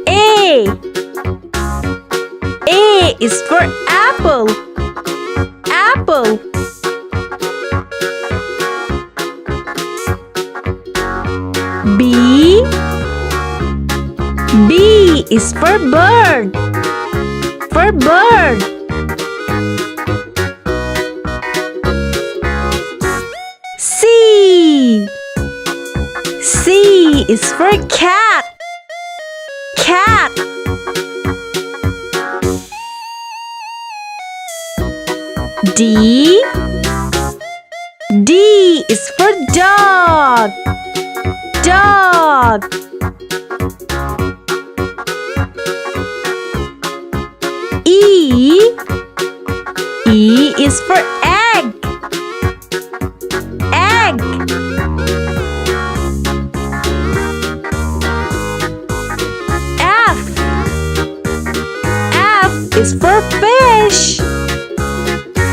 A. A is for apple. Apple. B. B is for bird. For bird. C. C is for cat. Cat. D. D is for dog. Dog. E. E is for egg. Egg. F. F is for fish.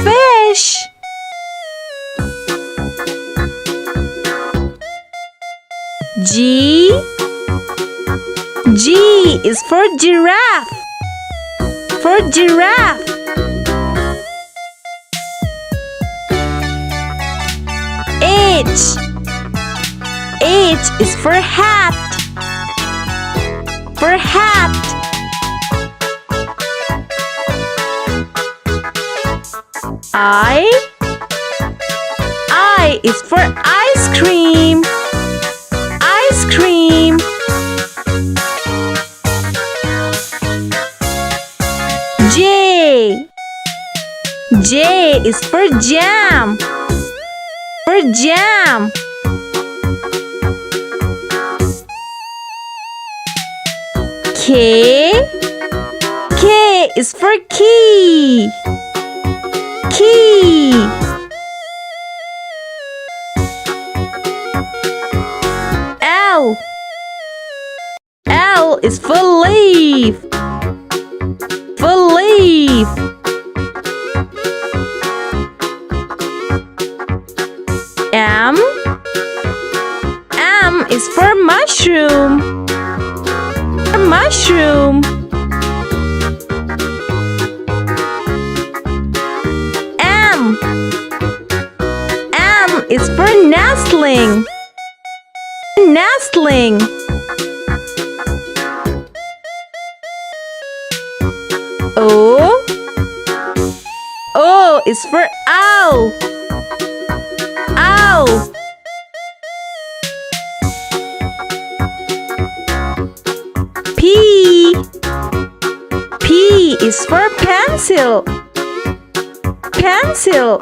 Fish. G. G is for giraffe. For giraffe. H. H is for hat. For hat. I. I is for ice cream. Ice cream. J. J is for jam. For jam. K. K is for key. Key. L. L is for leaf. For leaf. M. M is for mushroom. For mushroom. M. M is for nestling. Nestling. O. O is for owl. Owl. P. P is for pencil. Pencil.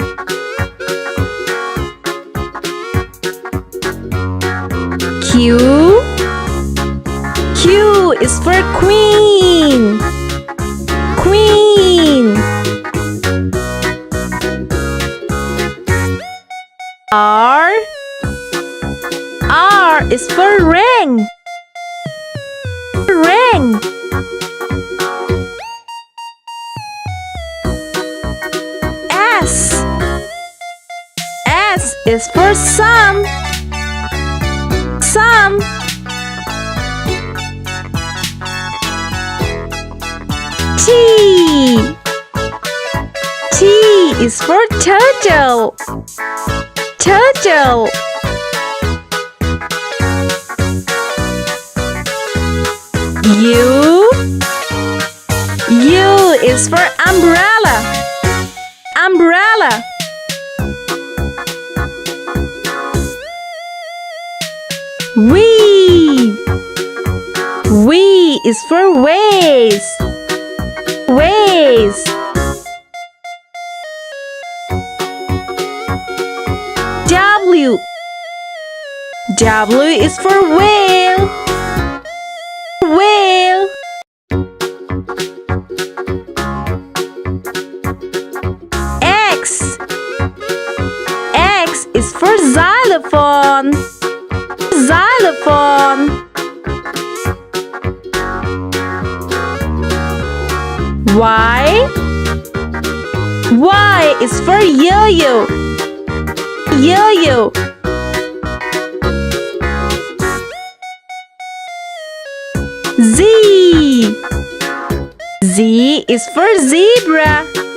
Q. Q is for queen. Queen. R. R is for ring. Ring. S. S is for sun. Sun. T. T is for turtle. Turtle. U. U is for umbrella. Umbrella. V. V is for vase. Vase. W. W is for whale. Whale. X. X is for xylophone. Xylophone. Y. Y is for yo-yo. Yo-yo. Z. Z is for zebra.